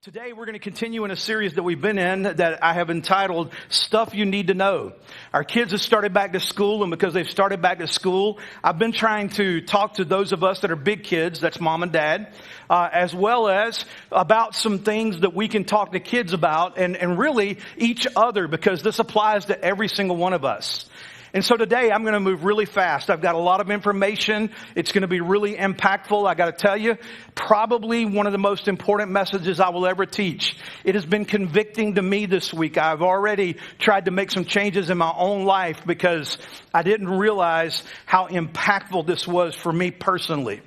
Today we're going to continue in a series that we've been in that I have entitled Stuff You Need to Know. Our kids have started back to school, and because they've started back to school, I've been trying to talk to those of us that are big kids, that's mom and dad, as well as about some things that we can talk to kids about and really each other, because this applies to every single one of us. And so today I'm going to move really fast. I've got a lot of information. It's going to be really impactful. I got to tell you, probably one of the most important messages I will ever teach. It has been convicting to me this week. I've already tried to make some changes in my own life because I didn't realize how impactful this was for me personally.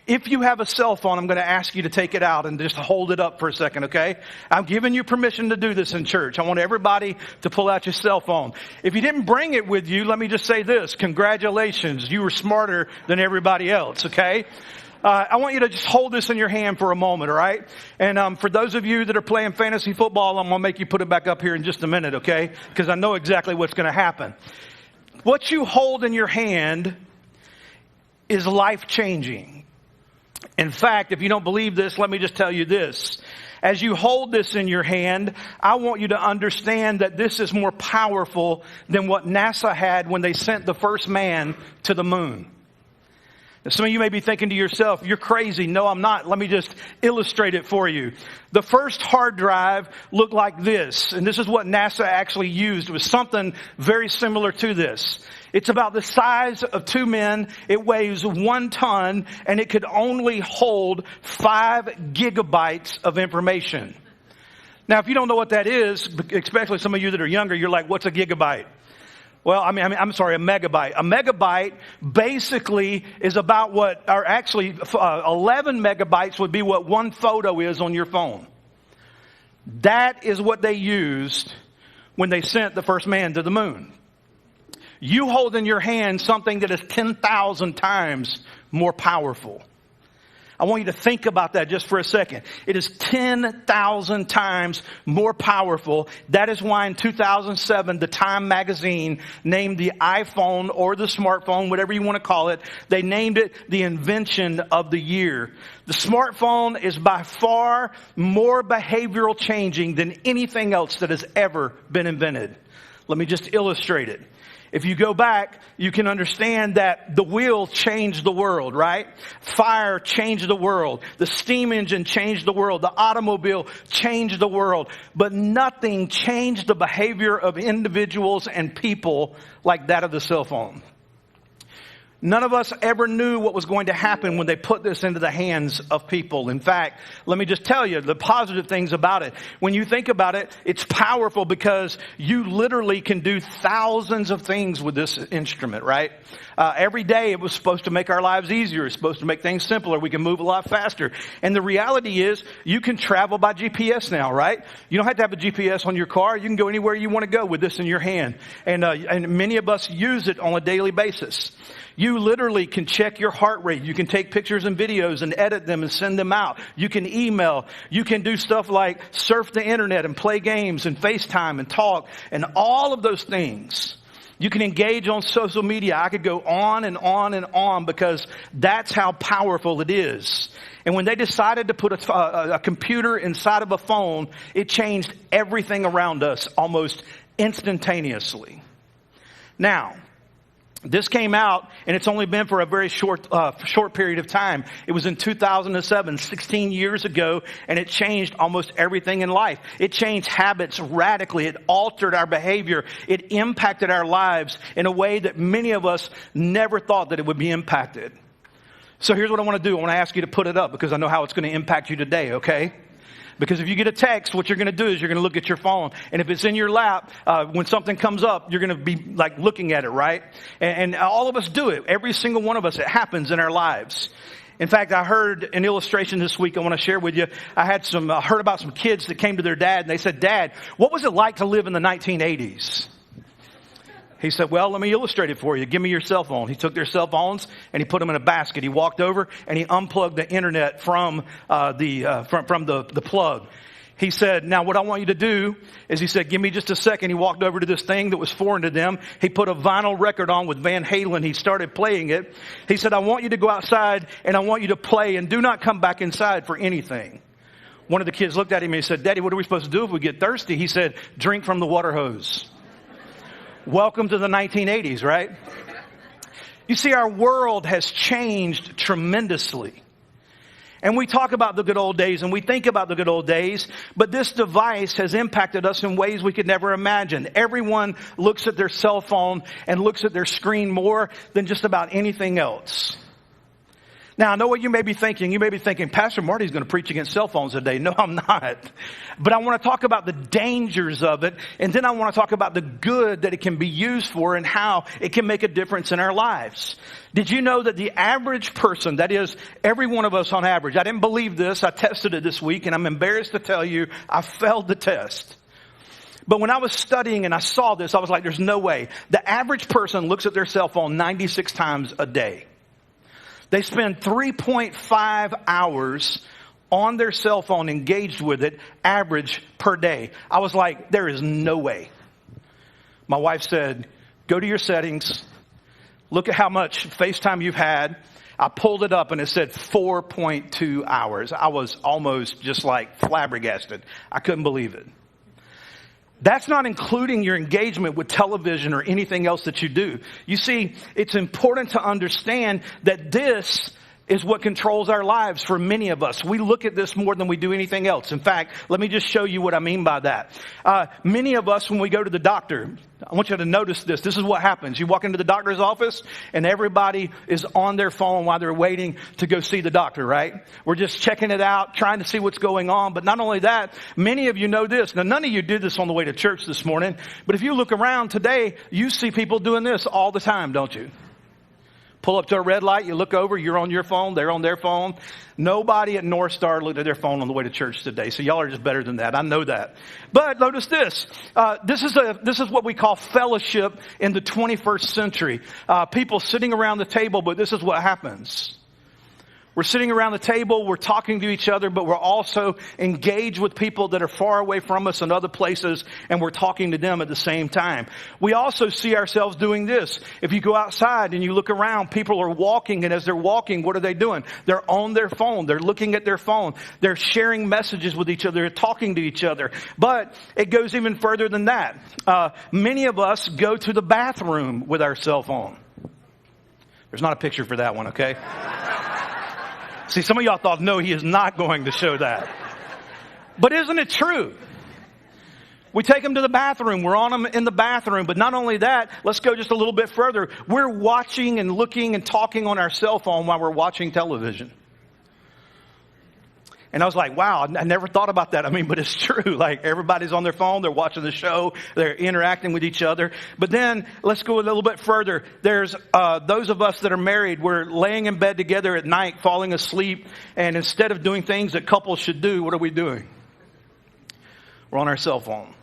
If you have a cell phone, I'm going to ask you to take it out and just hold it up for a second, okay? I'm giving you permission to do this in church. I want everybody to pull out your cell phone. If you didn't bring it with you, let me just say this. Congratulations. You were smarter than everybody else, okay? I want you to just hold this in your hand for a moment, all right? And for those of you that are playing fantasy football, I'm going to make you put it back up here in just a minute, okay? Because I know exactly what's going to happen. What you hold in your hand is life-changing. In fact, if you don't believe this, let me just tell you this. As you hold this in your hand, I want you to understand that this is more powerful than what NASA had when they sent the first man to the moon. Now, some of you may be thinking to yourself, you're crazy. No, I'm not. Let me just illustrate it for you. The first hard drive looked like this, and this is what NASA actually used. It was something very similar to this. It's about the size of two men. It weighs 1 ton, and it could only hold 5 gigabytes of information. Now, if you don't know what that is, especially some of you that are younger, you're like, what's a gigabyte? Well, I'm sorry, a megabyte. A megabyte basically is about what, or actually 11 megabytes would be what one photo is on your phone. That is what they used when they sent the first man to the moon. You hold in your hand something that is 10,000 times more powerful. I want you to think about that just for a second. It is 10,000 times more powerful. That is why in 2007, the Time magazine named the iPhone or the smartphone, whatever you want to call it, they named it the invention of the year. The smartphone is by far more behavioral changing than anything else that has ever been invented. Let me just illustrate it. If you go back, you can understand that the wheel changed the world, right? Fire changed the world. The steam engine changed the world. The automobile changed the world. But nothing changed the behavior of individuals and people like that of the cell phone. None of us ever knew what was going to happen when they put this into the hands of people. In fact, let me just tell you the positive things about it. When you think about it, it's powerful because you literally can do thousands of things with this instrument, right? Every day it was supposed to make our lives easier. It's supposed to make things simpler. We can move a lot faster. And the reality is you can travel by GPS now, right? You don't have to have a GPS on your car. You can go anywhere you want to go with this in your hand. And many of us use it on a daily basis. You literally can check your heart rate. You can take pictures and videos and edit them and send them out. You can email. You can do stuff like surf the internet and play games and FaceTime and talk and all of those things. You can engage on social media. I could go on and on and on because that's how powerful it is. And when they decided to put a computer inside of a phone, it changed everything around us almost instantaneously. Now, this came out, and it's only been for a very short period of time. It was in 2007, 16 years ago, and it changed almost everything in life. It changed habits radically. It altered our behavior. It impacted our lives in a way that many of us never thought that it would be impacted. So here's what I want to do. I want to ask you to put it up because I know how it's going to impact you today, okay? Because if you get a text, what you're going to do is you're going to look at your phone. And if it's in your lap, when something comes up, you're going to be like looking at it, right? And all of us do it. Every single one of us, it happens in our lives. In fact, I heard an illustration this week I want to share with you. I heard about some kids that came to their dad and they said, "Dad, what was it like to live in the 1980s? He said, "Well, let me illustrate it for you. Give me your cell phone." He took their cell phones and he put them in a basket. He walked over and he unplugged the internet from the plug. He said, "Now what I want you to do is," he said, "give me just a second." He walked over to this thing that was foreign to them. He put a vinyl record on with Van Halen. He started playing it. He said, "I want you to go outside and I want you to play and do not come back inside for anything." One of the kids looked at him and he said, Daddy, what are we supposed to do if we get thirsty? He said, drink from the water hose. Welcome to the 1980s, right? You see, our world has changed tremendously. And we talk about the good old days and we think about the good old days, but this device has impacted us in ways we could never imagine. Everyone looks at their cell phone and looks at their screen more than just about anything else. Now, I know what you may be thinking. You may be thinking, Pastor Marty's going to preach against cell phones today. No, I'm not. But I want to talk about the dangers of it, and then I want to talk about the good that it can be used for and how it can make a difference in our lives. Did you know that the average person, that is, every one of us on average, I didn't believe this, I tested it this week, and I'm embarrassed to tell you, I failed the test. But when I was studying and I saw this, I was like, there's no way. The average person looks at their cell phone 96 times a day. They spend 3.5 hours on their cell phone engaged with it, average per day. I was like, there is no way. My wife said, go to your settings, look at how much FaceTime you've had. I pulled it up and it said 4.2 hours. I was almost just like flabbergasted. I couldn't believe it. That's not including your engagement with television or anything else that you do. You see, it's important to understand that this is what controls our lives for many of us. We look at this more than we do anything else. In fact, let me just show you what I mean by that. Many of us, when we go to the doctor, I want you to notice this. This is what happens. You walk into the doctor's office and everybody is on their phone while they're waiting to go see the doctor, right? We're just checking it out, trying to see what's going on. But not only that, many of you know this. Now, none of you did this on the way to church this morning. But if you look around today, you see people doing this all the time, don't you? Pull up to a red light, you look over, you're on your phone, they're on their phone. Nobody at Northstar looked at their phone on the way to church today. So y'all are just better than that. I know that. But notice this. This is what we call fellowship in the 21st century. People sitting around the table, but this is what happens. We're sitting around the table, we're talking to each other, but we're also engaged with people that are far away from us in other places, and we're talking to them at the same time. We also see ourselves doing this. If you go outside and you look around, people are walking, and as they're walking, what are they doing? They're on their phone. They're looking at their phone. They're sharing messages with each other. They're talking to each other. But it goes even further than that. Many of us go to the bathroom with our cell phone. There's not a picture for that one, okay? See, some of y'all thought, no, he is not going to show that. But isn't it true? We take them to the bathroom. We're on them in the bathroom. But not only that, let's go just a little bit further. We're watching and looking and talking on our cell phone while we're watching television. And I was like, wow, I never thought about that. I mean, but it's true. Like, everybody's on their phone. They're watching the show. They're interacting with each other. But then let's go a little bit further. There's those of us that are married. We're laying in bed together at night, falling asleep. And instead of doing things that couples should do, what are we doing? We're on our cell phone.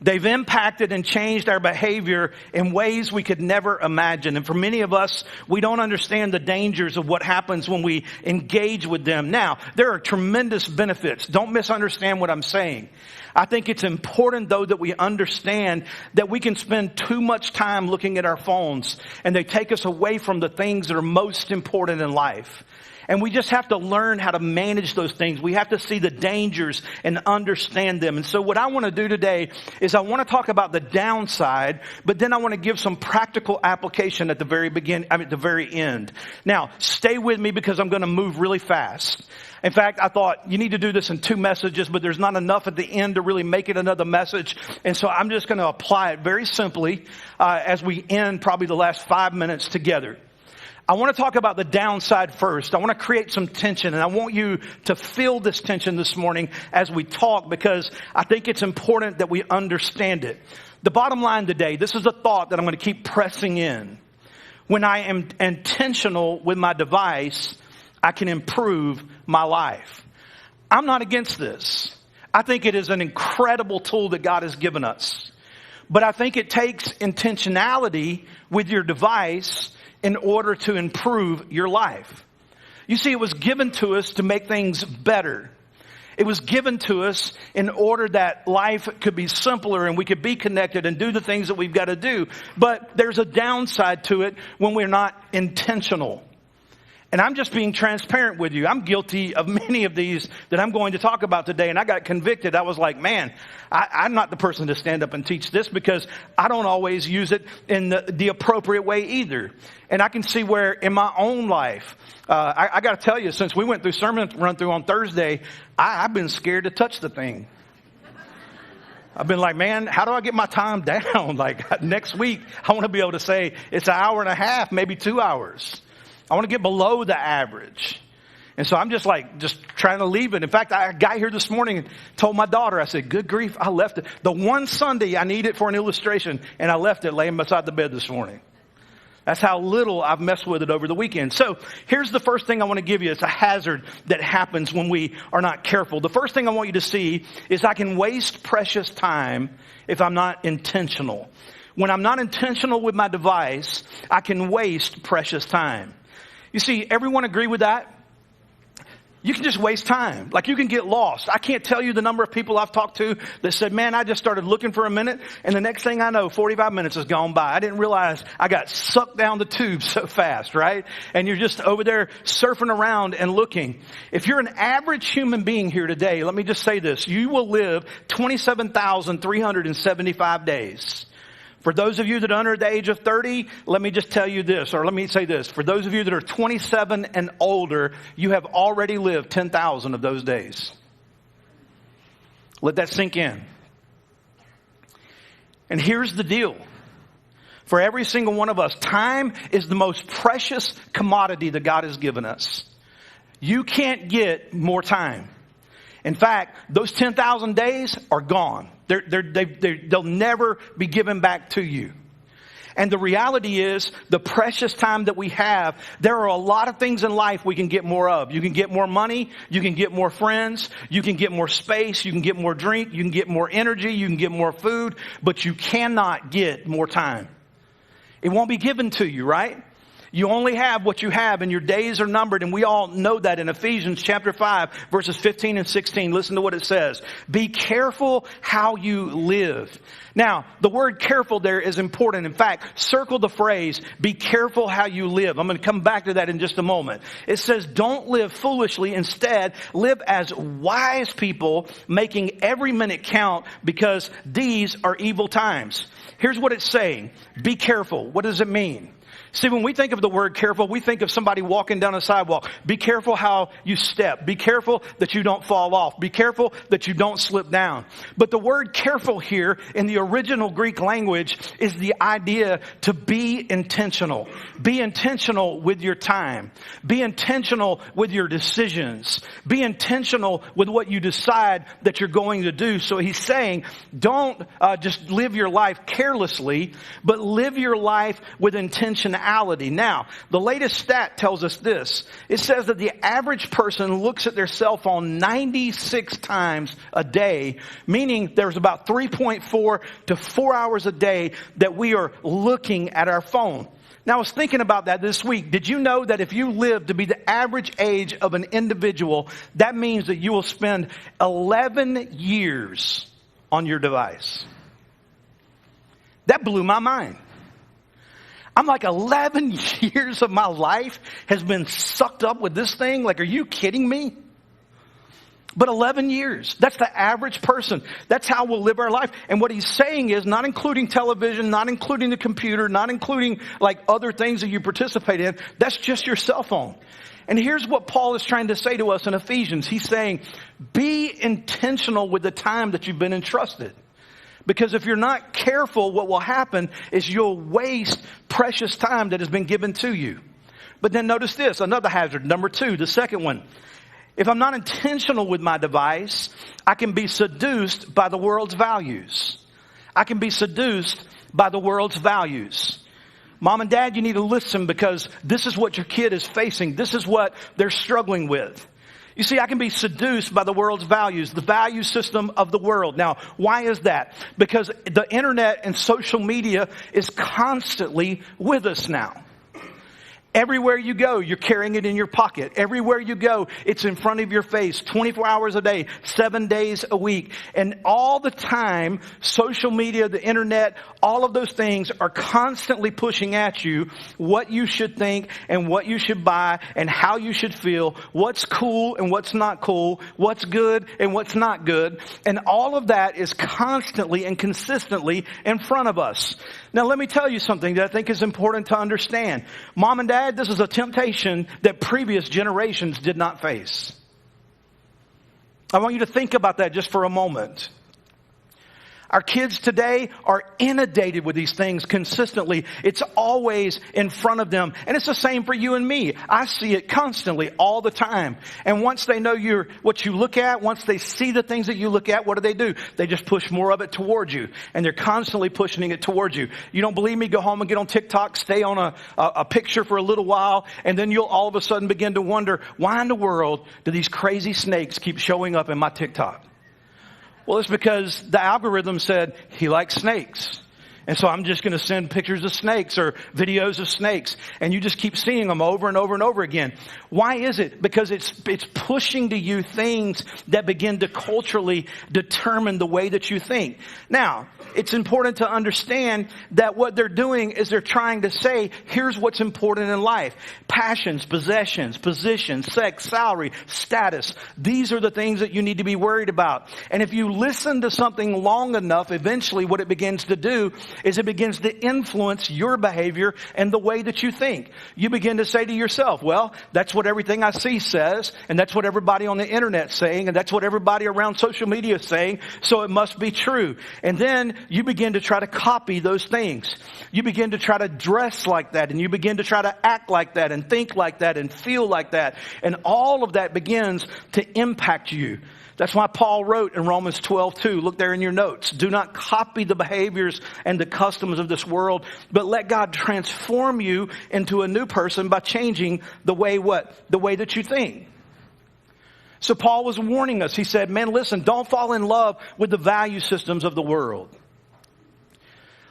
They've impacted and changed our behavior in ways we could never imagine. And for many of us, we don't understand the dangers of what happens when we engage with them. Now, there are tremendous benefits. Don't misunderstand what I'm saying. I think it's important, though, that we understand that we can spend too much time looking at our phones, and they take us away from the things that are most important in life. And we just have to learn how to manage those things. We have to see the dangers and understand them. And so what I want to do today is I want to talk about the downside, but then I want to give some practical application at the very at the very end. Now, stay with me because I'm going to move really fast. In fact, I thought you need to do this in 2 messages, but there's not enough at the end to really make it another message. And so I'm just going to apply it very simply as we end probably the last 5 minutes together. I want to talk about the downside first. I want to create some tension, and I want you to feel this tension this morning as we talk, because I think it's important that we understand it. The bottom line today, this is a thought that I'm going to keep pressing in. When I am intentional with my device, I can improve my life. I'm not against this. I think it is an incredible tool that God has given us. But I think it takes intentionality with your device in order to improve your life. You see, it was given to us to make things better. It was given to us in order that life could be simpler and we could be connected and do the things that we've got to do. But there's a downside to it when we're not intentional. And I'm just being transparent with you. I'm guilty of many of these that I'm going to talk about today. And I got convicted. I was like, man, I'm not the person to stand up and teach this because I don't always use it in the appropriate way either. And I can see where in my own life, I got to tell you, since we went through sermon run through on Thursday, I've been scared to touch the thing. I've been like, man, how do I get my time down? Like next week, I want to be able to say it's an hour and a half, maybe 2 hours. I want to get below the average. And so I'm just trying to leave it. In fact, I got here this morning and told my daughter, I said, good grief, I left it. The one Sunday I need it for an illustration, and I left it laying beside the bed this morning. That's how little I've messed with it over the weekend. So here's the first thing I want to give you. It's a hazard that happens when we are not careful. The first thing I want you to see is I can waste precious time if I'm not intentional. When I'm not intentional with my device, I can waste precious time. You see, everyone agree with that? You can just waste time. Like you can get lost. I can't tell you the number of people I've talked to that said, man, I just started looking for a minute and the next thing I know, 45 minutes has gone by. I didn't realize I got sucked down the tube so fast, right? And you're just over there surfing around and looking. If you're an average human being here today, let me just say this. You will live 27,375 days. For those of you that are under the age of 30, let me just tell you this, or let me say this. For those of you that are 27 and older, you have already lived 10,000 of those days. Let that sink in. And here's the deal. For every single one of us, time is the most precious commodity that God has given us. You can't get more time. In fact, those 10,000 days are gone. They'll never be given back to you. And the reality is, the precious time that we have, there are a lot of things in life we can get more of. You can get more money. You can get more friends. You can get more space. You can get more drink. You can get more energy. You can get more food. But you cannot get more time. It won't be given to you, right? You only have what you have, and your days are numbered, and we all know that in Ephesians chapter 5, verses 15 and 16. Listen to what it says. Be careful how you live. Now, the word careful there is important. In fact, circle the phrase, be careful how you live. I'm going to come back to that in just a moment. It says, don't live foolishly. Instead, live as wise people, making every minute count, because these are evil times. Here's what it's saying. Be careful. What does it mean? See, when we think of the word careful, we think of somebody walking down a sidewalk. Be careful how you step. Be careful that you don't fall off. Be careful that you don't slip down. But the word careful here in the original Greek language is the idea to be intentional. Be intentional with your time. Be intentional with your decisions. Be intentional with what you decide that you're going to do. So he's saying, don't just live your life carelessly, but live your life with intentionality. Now, the latest stat tells us this. It says that the average person looks at their cell phone 96 times a day, meaning there's about 3.4 to 4 hours a day that we are looking at our phone. Now, I was thinking about that this week. Did you know that if you live to be the average age of an individual, that means that you will spend 11 years on your device? That blew my mind. I'm like, 11 years of my life has been sucked up with this thing? Like, are you kidding me? But 11 years, that's the average person. That's how we'll live our life. And what he's saying is, not including television, not including the computer, not including like other things that you participate in, that's just your cell phone. And here's what Paul is trying to say to us in Ephesians. He's saying, be intentional with the time that you've been entrusted. Because if you're not careful, what will happen is you'll waste precious time that has been given to you. But then notice this, another hazard, number 2, the second one. If I'm not intentional with my device, I can be seduced by the world's values. I can be seduced by the world's values. Mom and dad, you need to listen, because this is what your kid is facing. This is what they're struggling with. You see, I can be seduced by the world's values, the value system of the world. Now, why is that? Because the internet and social media is constantly with us now. Everywhere you go, you're carrying it in your pocket. Everywhere you go, it's in front of your face, 24 hours a day, 7 days a week. And all the time, social media, the internet, all of those things are constantly pushing at you what you should think and what you should buy and how you should feel, what's cool and what's not cool, what's good and what's not good. And all of that is constantly and consistently in front of us. Now, let me tell you something that I think is important to understand. Mom and Dad, this is a temptation that previous generations did not face. I want you to think about that just for a moment. Our kids today are inundated with these things consistently. It's always in front of them. And it's the same for you and me. I see it constantly, all the time. And once they know what you look at, once they see the things that you look at, what do? They just push more of it towards you. And they're constantly pushing it towards you. You don't believe me? Go home and get on TikTok, stay on a picture for a little while, and then you'll all of a sudden begin to wonder, why in the world do these crazy snakes keep showing up in my TikTok? Well, it's because the algorithm said he likes snakes. And so I'm just going to send pictures of snakes or videos of snakes. And you just keep seeing them over and over and over again. Why is it? Because it's pushing to you things that begin to culturally determine the way that you think. Now, it's important to understand that what they're doing is they're trying to say, here's what's important in life. Passions, possessions, positions, sex, salary, status. These are the things that you need to be worried about. And if you listen to something long enough, eventually what it begins to do is it begins to influence your behavior and the way that you think. You begin to say to yourself, well, that's what everything I see says, and that's what everybody on the internet's saying, and that's what everybody around social media is saying, so it must be true. And then you begin to try to copy those things. You begin to try to dress like that, and you begin to try to act like that, and think like that, and feel like that. And all of that begins to impact you. That's why Paul wrote in Romans 12:2, look there in your notes, do not copy the behaviors and the customs of this world, but let God transform you into a new person by changing the way what? The way that you think. So Paul was warning us. He said, man, listen, don't fall in love with the value systems of the world.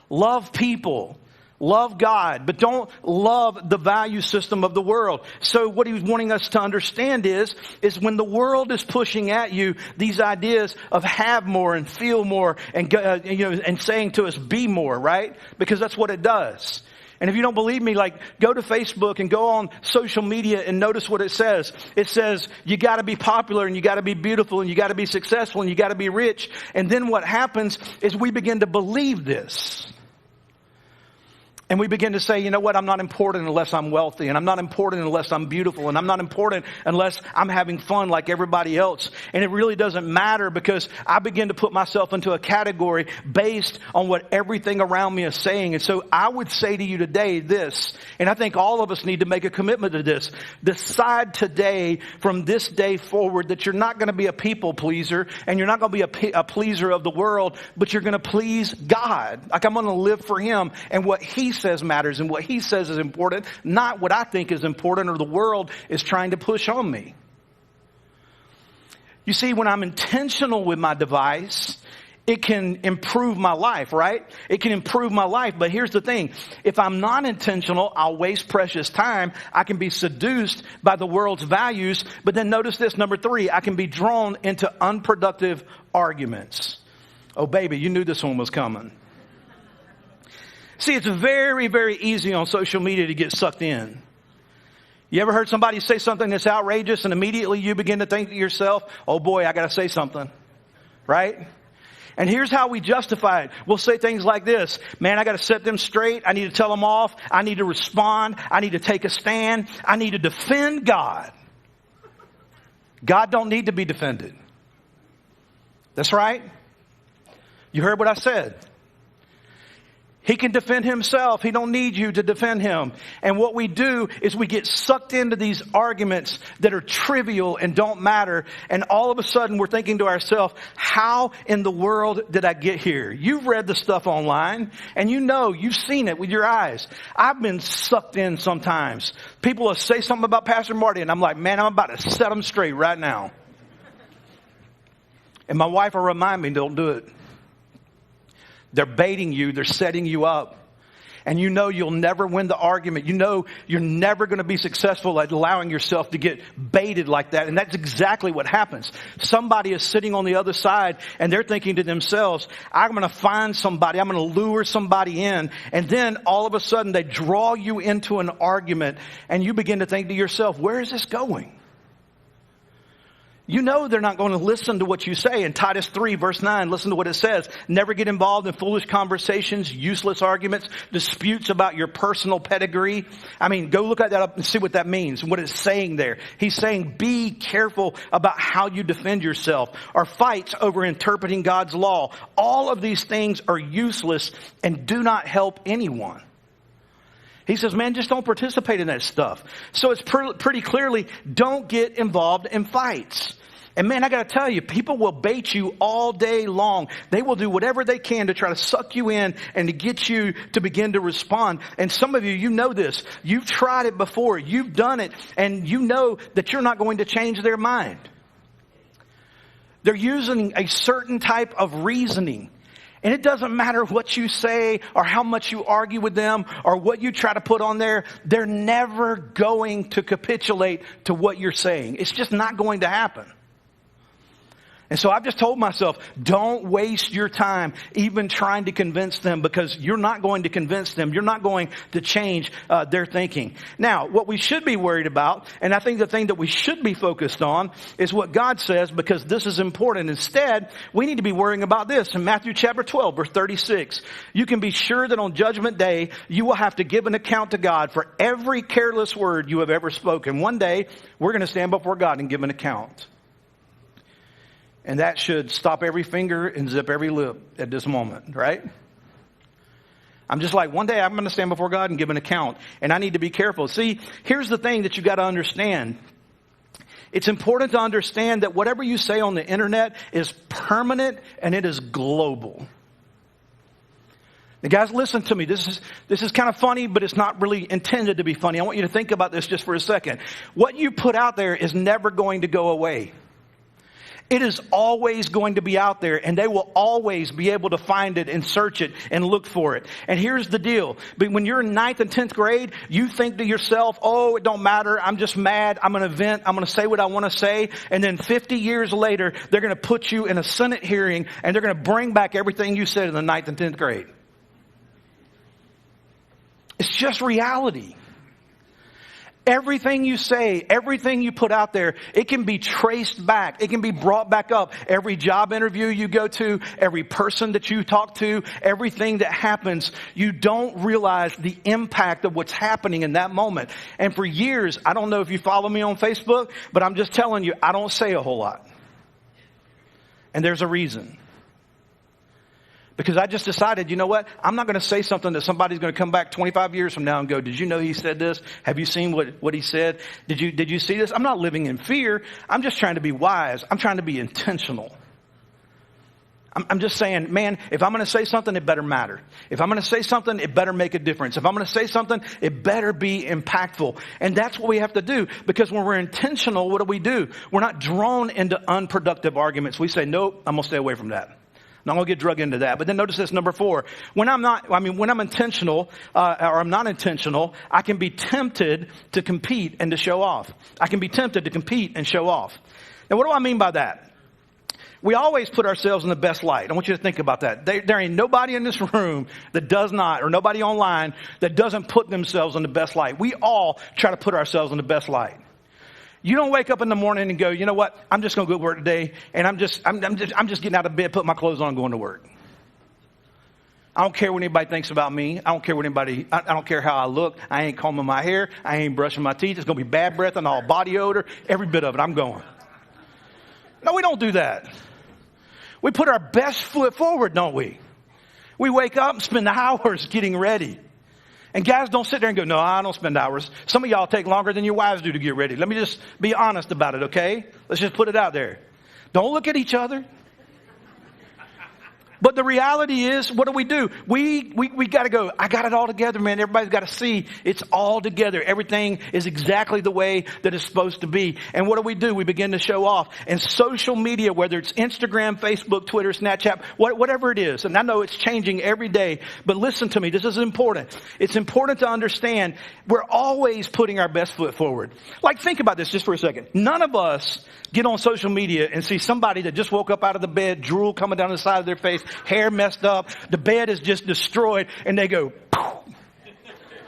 Love people. Love God, but don't love the value system of the world. So what he was wanting us to understand is when the world is pushing at you these ideas of have more and feel more and and saying to us be more, right? Because that's what it does. And if you don't believe me, go to Facebook and go on social media and notice what it says. It says you got to be popular and you got to be beautiful and you got to be successful and you got to be rich. And then what happens is we begin to believe this. And we begin to say, you know what, I'm not important unless I'm wealthy, and I'm not important unless I'm beautiful, and I'm not important unless I'm having fun like everybody else. And it really doesn't matter because I begin to put myself into a category based on what everything around me is saying. And so I would say to you today this, and I think all of us need to make a commitment to this. Decide today from this day forward that you're not going to be a people pleaser, and you're not going to be a pleaser of the world, but you're going to please God. Like I'm going to live for Him and what He says matters and what He says is important, not what I think is important or the world is trying to push on me. You see, when I'm intentional with my device, it can improve my life, right? It can improve my life. But here's the thing. If I'm not intentional, I'll waste precious time. I can be seduced by the world's values. But then notice this, number 3, I can be drawn into unproductive arguments. Oh, baby, you knew this one was coming. See, it's very, very easy on social media to get sucked in. You ever heard somebody say something that's outrageous and immediately you begin to think to yourself, oh boy, I got to say something, right? And here's how we justify it. We'll say things like this. Man, I got to set them straight. I need to tell them off. I need to respond. I need to take a stand. I need to defend God. God don't need to be defended. That's right. You heard what I said. He can defend himself. He don't need you to defend him. And what we do is we get sucked into these arguments that are trivial and don't matter. And all of a sudden we're thinking to ourselves, how in the world did I get here? You've read the stuff online and you've seen it with your eyes. I've been sucked in sometimes. People will say something about Pastor Marty and I'm like, man, I'm about to set them straight right now. And my wife will remind me, don't do it. They're baiting you. They're setting you up. And you know you'll never win the argument. You know you're never going to be successful at allowing yourself to get baited like that. And that's exactly what happens. Somebody is sitting on the other side and they're thinking to themselves, I'm going to find somebody. I'm going to lure somebody in. And then all of a sudden they draw you into an argument and you begin to think to yourself, where is this going? You know they're not going to listen to what you say. In Titus 3, verse 9, listen to what it says. Never get involved in foolish conversations, useless arguments, disputes about your personal pedigree. I mean, go look at that up and see what that means, what it's saying there. He's saying be careful about how you defend yourself, or fights over interpreting God's law. All of these things are useless and do not help anyone. He says, man, just don't participate in that stuff. So it's pretty clearly, don't get involved in fights. And man, I got to tell you, people will bait you all day long. They will do whatever they can to try to suck you in and to get you to begin to respond. And some of you, you know this. You've tried it before. You've done it. And you know that you're not going to change their mind. They're using a certain type of reasoning. And it doesn't matter what you say or how much you argue with them or what you try to put on there. They're never going to capitulate to what you're saying. It's just not going to happen. And so I've just told myself, don't waste your time even trying to convince them, because you're not going to convince them. You're not going to change their thinking. Now, what we should be worried about, and I think the thing that we should be focused on, is what God says, because this is important. Instead, we need to be worrying about this. In Matthew chapter 12, verse 36, you can be sure that on Judgment Day, you will have to give an account to God for every careless word you have ever spoken. One day, we're going to stand before God and give an account. And that should stop every finger and zip every lip at this moment, right? I'm just like, one day I'm going to stand before God and give an account. And I need to be careful. See, here's the thing that you got to understand. It's important to understand that whatever you say on the internet is permanent and it is global. Now, guys, listen to me. This is kind of funny, but it's not really intended to be funny. I want you to think about this just for a second. What you put out there is never going to go away. It is always going to be out there, and they will always be able to find it and search it and look for it. And here's the deal. But when you're in 9th and 10th grade, you think to yourself, oh, it don't matter. I'm just mad. I'm going to vent. I'm going to say what I want to say. And then 50 years later, they're going to put you in a Senate hearing, and they're going to bring back everything you said in the 9th and 10th grade. It's just reality. Everything you say, everything you put out there, it can be traced back. It can be brought back up. Every job interview you go to, every person that you talk to, everything that happens, you don't realize the impact of what's happening in that moment. And for years, I don't know if you follow me on Facebook, but I'm just telling you, I don't say a whole lot. And there's a reason. Because I just decided, you know what? I'm not going to say something that somebody's going to come back 25 years from now and go, did you know he said this? Have you seen what he said? Did you see this? I'm not living in fear. I'm just trying to be wise. I'm trying to be intentional. I'm just saying, man, if I'm going to say something, it better matter. If I'm going to say something, it better make a difference. If I'm going to say something, it better be impactful. And that's what we have to do. Because when we're intentional, what do? We're not drawn into unproductive arguments. We say, nope, I'm going to stay away from that. Not going to get drug into that. But then notice this, number 4. When I'm intentional, or I'm not intentional, I can be tempted to compete and to show off. I can be tempted to compete and show off. Now, what do I mean by that? We always put ourselves in the best light. I want you to think about that. There ain't nobody in this room that does not, or nobody online that doesn't put themselves in the best light. We all try to put ourselves in the best light. You don't wake up in the morning and go, you know what? I'm just going to go to work today, and I'm just getting out of bed, putting my clothes on, and going to work. I don't care what anybody thinks about me. I don't care how I look. I ain't combing my hair. I ain't brushing my teeth. It's going to be bad breath and all body odor, every bit of it. I'm going. No, we don't do that. We put our best foot forward, don't we? We wake up and spend hours getting ready. And guys, don't sit there and go, no, I don't spend hours. Some of y'all take longer than your wives do to get ready. Let me just be honest about it, okay? Let's just put it out there. Don't look at each other. But the reality is, what do? We got to go, I got it all together, man. Everybody's got to see it's all together. Everything is exactly the way that it's supposed to be. And what do? We begin to show off. And social media, whether it's Instagram, Facebook, Twitter, Snapchat, whatever it is. And I know it's changing every day. But listen to me, this is important. It's important to understand we're always putting our best foot forward. Like, think about this just for a second. None of us get on social media and see somebody that just woke up out of the bed, drool coming down the side of their face, hair messed up, the bed is just destroyed, and they go,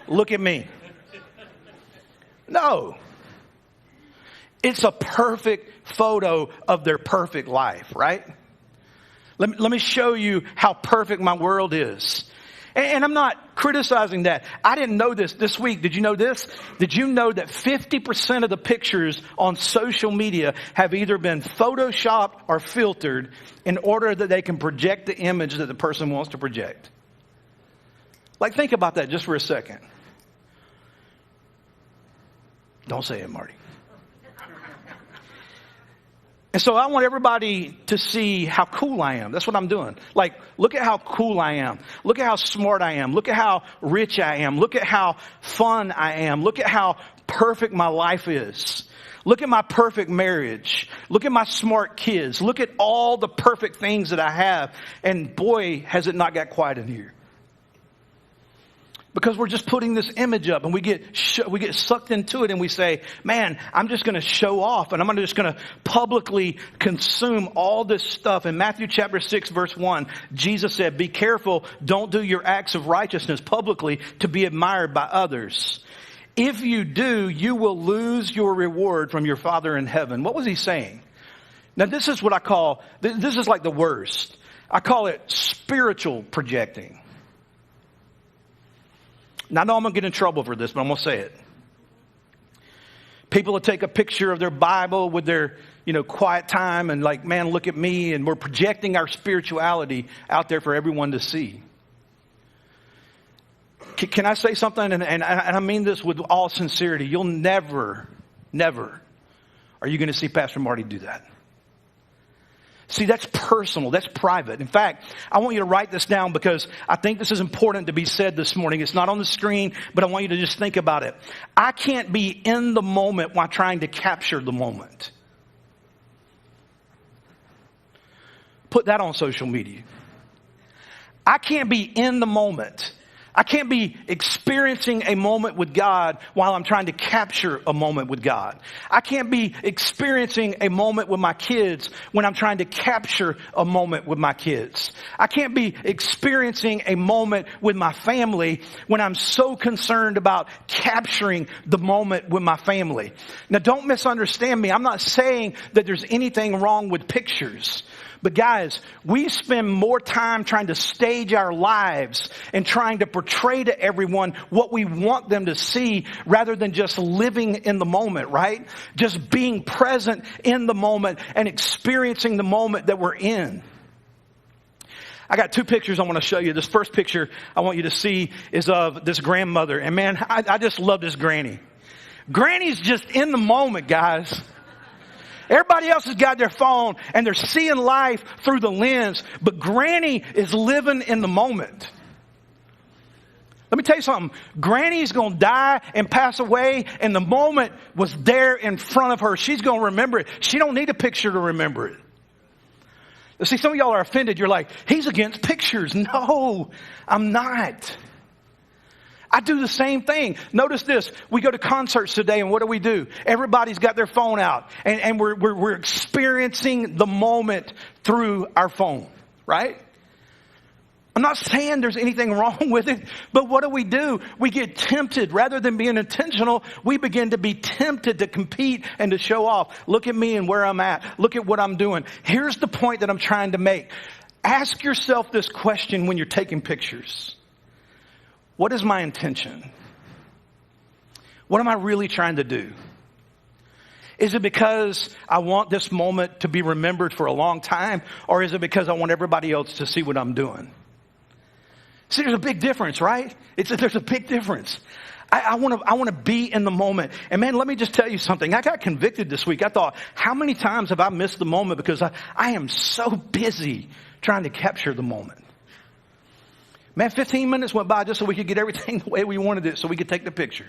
look at me. No. It's a perfect photo of their perfect life, right? Let me show you how perfect my world is. And I'm not criticizing that. I didn't know this week. Did you know this? Did you know that 50% of the pictures on social media have either been photoshopped or filtered in order that they can project the image that the person wants to project? Like, think about that just for a second. Don't say it, Marty. And so I want everybody to see how cool I am. That's what I'm doing. Like, look at how cool I am. Look at how smart I am. Look at how rich I am. Look at how fun I am. Look at how perfect my life is. Look at my perfect marriage. Look at my smart kids. Look at all the perfect things that I have. And boy, has it not got quiet in here. Because we're just putting this image up and we get sucked into it and we say, man, I'm just going to show off and I'm just going to publicly consume all this stuff. In Matthew chapter 6 verse 1, Jesus said, be careful, don't do your acts of righteousness publicly to be admired by others. If you do, you will lose your reward from your Father in heaven. What was he saying? Now this is what I call, this is like the worst. I call it spiritual projecting. Now, I know I'm going to get in trouble for this, but I'm going to say it. People will take a picture of their Bible with their, quiet time and like, man, look at me. And we're projecting our spirituality out there for everyone to see. Can I say something? And I mean this with all sincerity. You'll never are you going to see Pastor Marty do that. See, that's personal. That's private. In fact, I want you to write this down because I think this is important to be said this morning. It's not on the screen, but I want you to just think about it. I can't be in the moment while trying to capture the moment. Put that on social media. I can't be in the moment. I can't be experiencing a moment with God while I'm trying to capture a moment with God. I can't be experiencing a moment with my kids when I'm trying to capture a moment with my kids. I can't be experiencing a moment with my family when I'm so concerned about capturing the moment with my family. Now, don't misunderstand me. I'm not saying that there's anything wrong with pictures. But guys, we spend more time trying to stage our lives and trying to portray to everyone what we want them to see rather than just living in the moment, right? Just being present in the moment and experiencing the moment that we're in. I got two pictures I want to show you. This first picture I want you to see is of this grandmother. And man, I just love this granny. Granny's just in the moment, guys. Everybody else has got their phone and they're seeing life through the lens, but Granny is living in the moment. Let me tell you something. Granny's going to die and pass away, and the moment was there in front of her. She's going to remember it. She don't need a picture to remember it. See, some of y'all are offended. You're like, he's against pictures. No, I'm not. I do the same thing. Notice this. We go to concerts today, and what do? Everybody's got their phone out, and we're experiencing the moment through our phone, right? I'm not saying there's anything wrong with it, but what do? We get tempted. Rather than being intentional, we begin to be tempted to compete and to show off. Look at me and where I'm at. Look at what I'm doing. Here's the point that I'm trying to make. Ask yourself this question when you're taking pictures. What is my intention? What am I really trying to do? Is it because I want this moment to be remembered for a long time? Or is it because I want everybody else to see what I'm doing? See, there's a big difference, right? There's a big difference. I want to be in the moment. And man, let me just tell you something. I got convicted this week. I thought, how many times have I missed the moment because I am so busy trying to capture the moment. Man, 15 minutes went by just so we could get everything the way we wanted it so we could take the picture.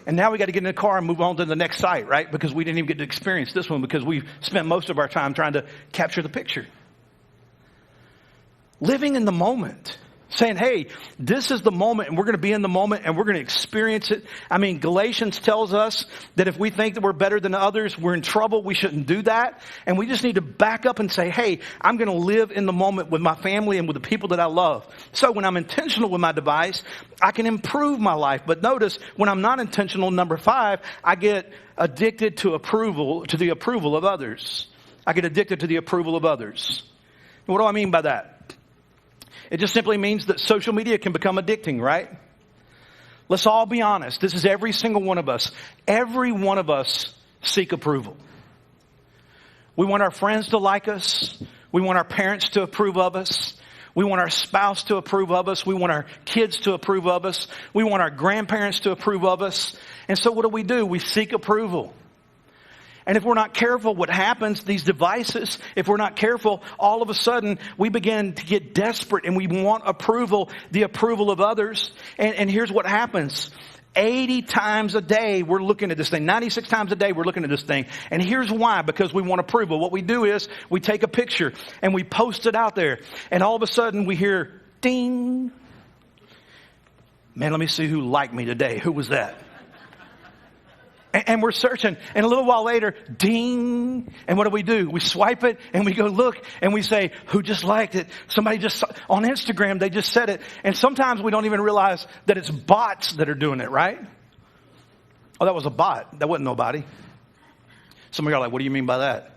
And now we got to get in the car and move on to the next site, right? Because we didn't even get to experience this one because we've spent most of our time trying to capture the picture. Living in the moment. Saying, hey, this is the moment and we're going to be in the moment and we're going to experience it. I mean, Galatians tells us that if we think that we're better than others, we're in trouble. We shouldn't do that. And we just need to back up and say, hey, I'm going to live in the moment with my family and with the people that I love. So when I'm intentional with my device, I can improve my life. But notice when I'm not intentional, number 5, I get addicted to the approval of others. I get addicted to the approval of others. What do I mean by that? It just simply means that social media can become addicting, right? Let's all be honest. This is every single one of us. Every one of us seek approval. We want our friends to like us. We want our parents to approve of us. We want our spouse to approve of us. We want our kids to approve of us. We want our grandparents to approve of us. And so what do? We seek approval. And if we're not careful, what happens, these devices, if we're not careful, all of a sudden we begin to get desperate and we want approval, the approval of others. And here's what happens. 80 times a day we're looking at this thing. 96 times a day we're looking at this thing. And here's why, because we want approval. What we do is we take a picture and we post it out there. And all of a sudden we hear ding. Man, let me see who liked me today. Who was that? And we're searching. And a little while later, ding. And what do? We swipe it and we go look and we say, who just liked it? Somebody just, on Instagram, they just said it. And sometimes we don't even realize that it's bots that are doing it, right? Oh, that was a bot. That wasn't nobody. Some of y'all are like, what do you mean by that?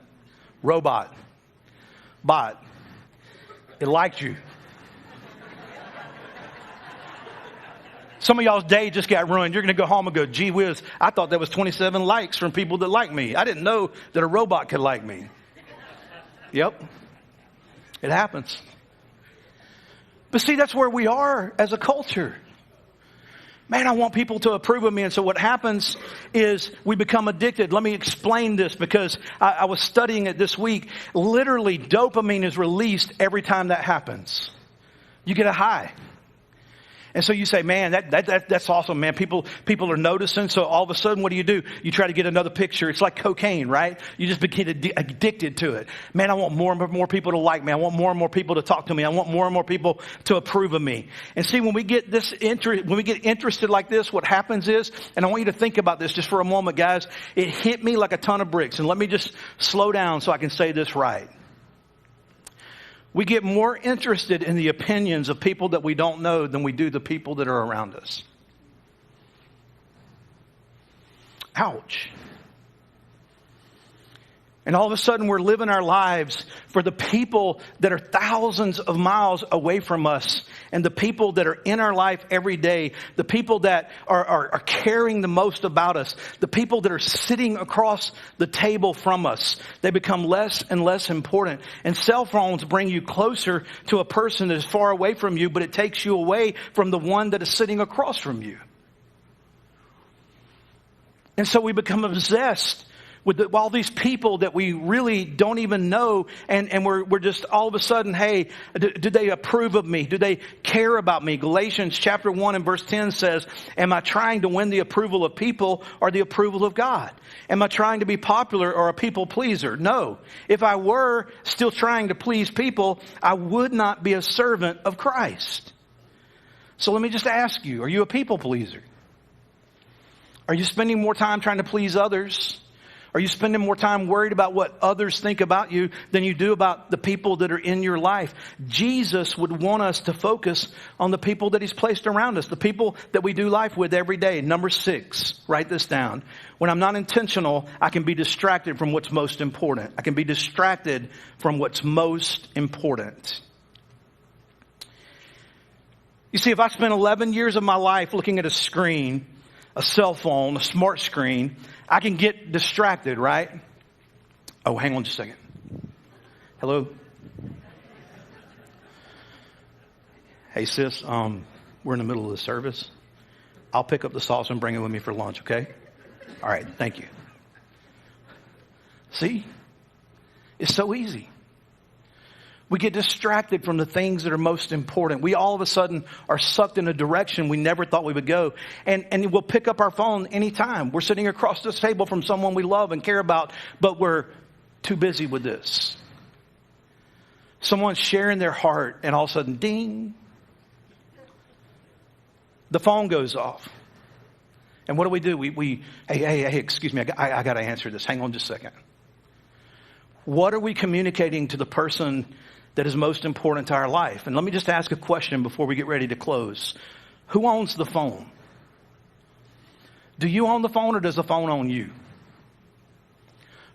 Robot. Bot. It liked you. Some of y'all's day just got ruined. You're going to go home and go, gee whiz, I thought there was 27 likes from people that like me. I didn't know that a robot could like me. Yep. It happens. But see, that's where we are as a culture. Man, I want people to approve of me. And so what happens is we become addicted. Let me explain this because I was studying it this week. Literally, dopamine is released every time that happens. You get a high. And so you say, man, that's awesome, man. People are noticing. So all of a sudden, what do? You try to get another picture. It's like cocaine, right? You just become addicted to it. Man, I want more and more people to like me. I want more and more people to talk to me. I want more and more people to approve of me. And see, when we get interested like this, what happens is, and I want you to think about this just for a moment, guys. It hit me like a ton of bricks. And let me just slow down so I can say this right. We get more interested in the opinions of people that we don't know than we do the people that are around us. Ouch. And all of a sudden we're living our lives for the people that are thousands of miles away from us and the people that are in our life every day, the people that are caring the most about us, the people that are sitting across the table from us. They become less and less important. And cell phones bring you closer to a person that is far away from you, but it takes you away from the one that is sitting across from you. And so we become obsessed with all these people that we really don't even know, and we're just all of a sudden, hey, do they approve of me? Do they care about me? Galatians chapter 1 and verse 10 says, am I trying to win the approval of people or the approval of God? Am I trying to be popular or a people pleaser? No. If I were still trying to please people, I would not be a servant of Christ. So let me just ask you, are you a people pleaser? Are you spending more time trying to please others? Are you spending more time worried about what others think about you than you do about the people that are in your life? Jesus would want us to focus on the people that he's placed around us, the people that we do life with every day. Number 6, write this down. When I'm not intentional, I can be distracted from what's most important. I can be distracted from what's most important. You see, if I spend 11 years of my life looking at a screen, a cell phone, a smart screen, I can get distracted, right? Oh, hang on just a second. Hello? Hey, sis, we're in the middle of the service. I'll pick up the sauce and bring it with me for lunch, okay? All right, thank you. See? It's so easy. We get distracted from the things that are most important. We all of a sudden are sucked in a direction we never thought we would go. And we'll pick up our phone anytime. We're sitting across this table from someone we love and care about, but we're too busy with this. Someone's sharing their heart, and all of a sudden, ding, the phone goes off. And what do? Hey, excuse me, I got to answer this. Hang on just a second. What are we communicating to the person that is most important to our life? And let me just ask a question before we get ready to close. Who owns the phone? Do you own the phone, or does the phone own you?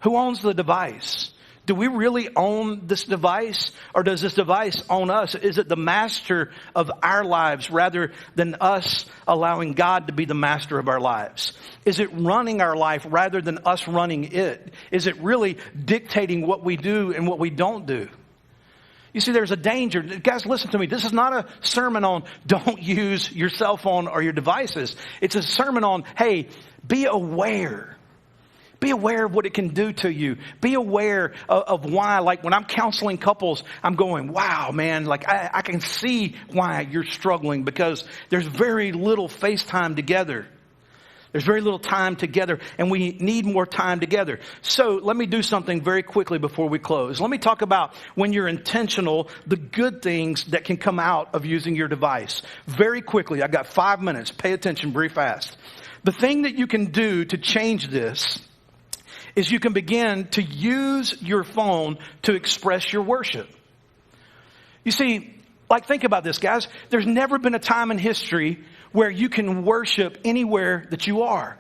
Who owns the device? Do we really own this device, or does this device own us? Is it the master of our lives rather than us allowing God to be the master of our lives? Is it running our life rather than us running it? Is it really dictating what we do and what we don't do? You see, there's a danger. Guys, listen to me. This is not a sermon on don't use your cell phone or your devices. It's a sermon on, hey, be aware. Be aware of what it can do to you. Be aware of why, like when I'm counseling couples, I'm going, wow, man, like I can see why you're struggling, because there's very little face time together. There's very little time together, and we need more time together. So let me do something very quickly before we close. Let me talk about, when you're intentional, the good things that can come out of using your device. Very quickly, I've got 5 minutes. Pay attention very fast. The thing that you can do to change this is you can begin to use your phone to express your worship. You see, like, think about this, guys. There's never been a time in history where you can worship anywhere that you are.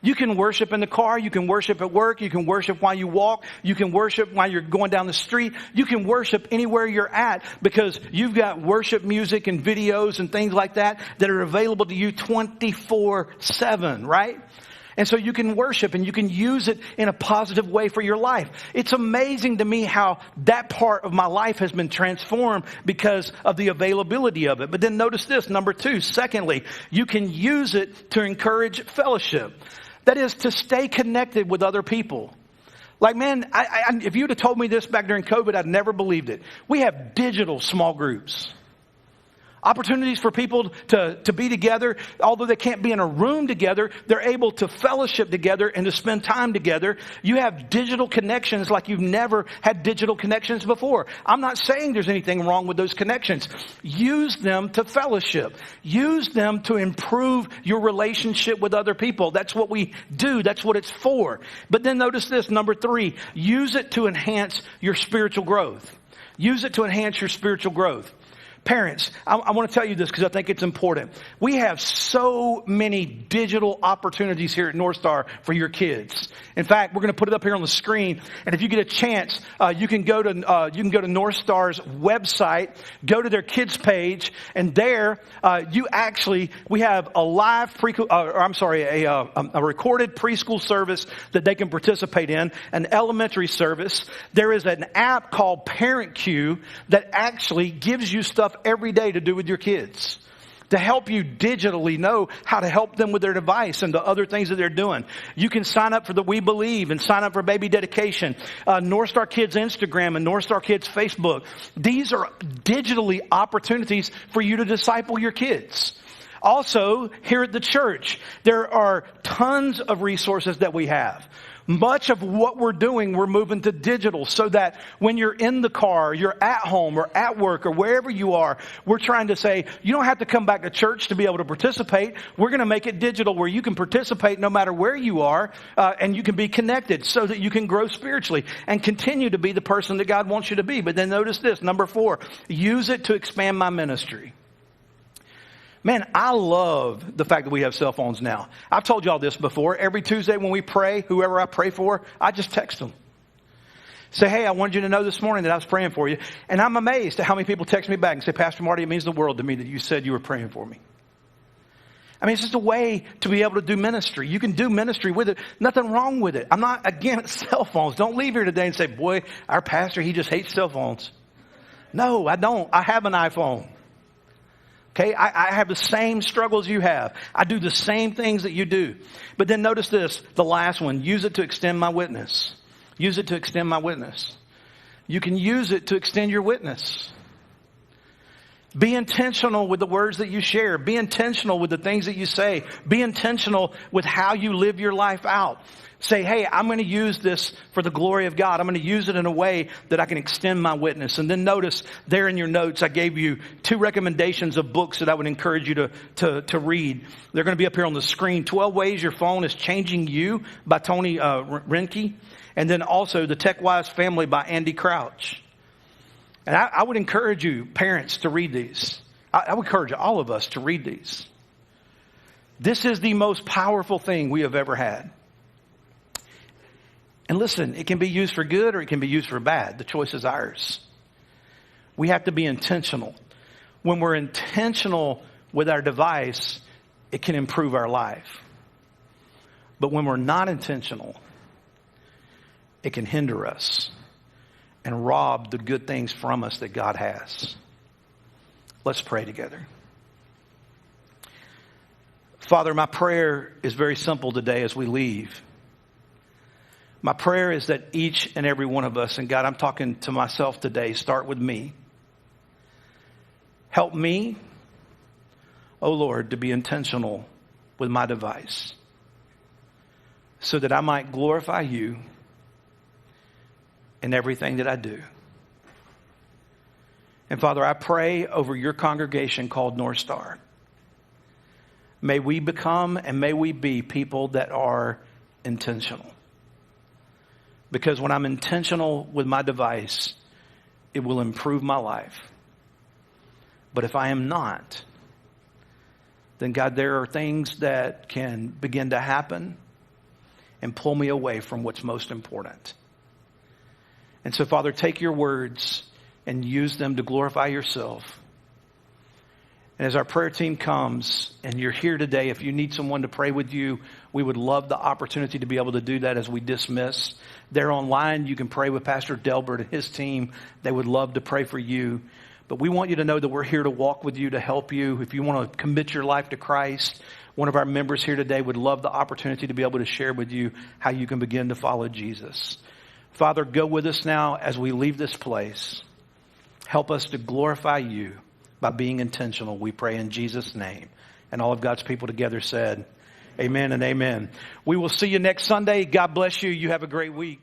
You can worship in the car. You can worship at work. You can worship while you walk. You can worship while you're going down the street. You can worship anywhere you're at, because you've got worship music and videos and things like that that are available to you 24/7, right? And so you can worship, and you can use it in a positive way for your life. It's amazing to me how that part of my life has been transformed because of the availability of it. But then notice this, number 2. Secondly, you can use it to encourage fellowship. That is, to stay connected with other people. Like, man, if you'd have told me this back during COVID, I'd never believed it. We have digital small groups. Opportunities for people to be together. Although they can't be in a room together, they're able to fellowship together and to spend time together. You have digital connections like you've never had digital connections before. I'm not saying there's anything wrong with those connections. Use them to fellowship. Use them to improve your relationship with other people. That's what we do. That's what it's for. But then notice this, number 3, use it to enhance your spiritual growth. Use it to enhance your spiritual growth. Parents, I want to tell you this because I think it's important. We have so many digital opportunities here at Northstar for your kids. In fact, we're going to put it up here on the screen. And if you get a chance, you can go to Northstar's website, go to their kids page, and there we have a live a recorded preschool service that they can participate in, an elementary service. There is an app called Parent Queue that actually gives you stuff every day to do with your kids, to help you digitally know how to help them with their device and the other things that they're doing. You can sign up for the We Believe and sign up for baby dedication, Northstar Kids Instagram and Northstar Kids Facebook. These are digitally opportunities for you to disciple your kids. Also, here at the church, there are tons of resources that we have. Much of what we're doing, we're moving to digital, so that when you're in the car, you're at home or at work or wherever you are, we're trying to say, you don't have to come back to church to be able to participate. We're going to make it digital where you can participate no matter where you are, and you can be connected so that you can grow spiritually and continue to be the person that God wants you to be. But then notice this, number 4, use it to expand my ministry. Man, I love the fact that we have cell phones now. I've told y'all this before. Every Tuesday when we pray, whoever I pray for, I just text them. Say, hey, I wanted you to know this morning that I was praying for you. And I'm amazed at how many people text me back and say, Pastor Marty, it means the world to me that you said you were praying for me. I mean, it's just a way to be able to do ministry. You can do ministry with it. Nothing wrong with it. I'm not against cell phones. Don't leave here today and say, boy, our pastor, he just hates cell phones. No, I don't. I have an iPhone. Okay, I have the same struggles you have. I do the same things that you do. But then notice this, the last one, use it to extend my witness. Use it to extend my witness. You can use it to extend your witness. Be intentional with the words that you share. Be intentional with the things that you say. Be intentional with how you live your life out. Say, hey, I'm going to use this for the glory of God. I'm going to use it in a way that I can extend my witness. And then notice there in your notes, I gave you 2 recommendations of books that I would encourage you to read. They're going to be up here on the screen. 12 Ways Your Phone is Changing You by Tony Renke. And then also The Tech Wise Family by Andy Crouch. And I would encourage you, parents, to read these. I would encourage all of us to read these. This is the most powerful thing we have ever had. And listen, it can be used for good or it can be used for bad. The choice is ours. We have to be intentional. When we're intentional with our device, it can improve our life. But when we're not intentional, it can hinder us and rob the good things from us that God has. Let's pray together. Father, my prayer is very simple today as we leave. My prayer is that each and every one of us, and God, I'm talking to myself today, start with me. Help me, oh Lord, to be intentional with my device so that I might glorify you in everything that I do. And Father, I pray over your congregation called Northstar. May we become and may we be people that are intentional. Because when I'm intentional with my device, it will improve my life. But if I am not, then God, there are things that can begin to happen and pull me away from what's most important. And so, Father, take your words and use them to glorify yourself. And as our prayer team comes and you're here today, if you need someone to pray with you, we would love the opportunity to be able to do that as we dismiss. They're online. You can pray with Pastor Delbert and his team. They would love to pray for you. But we want you to know that we're here to walk with you, to help you. If you want to commit your life to Christ, one of our members here today would love the opportunity to be able to share with you how you can begin to follow Jesus. Father, go with us now as we leave this place. Help us to glorify you by being intentional, we pray in Jesus' name. And all of God's people together said, amen and amen. We will see you next Sunday. God bless you. You have a great week.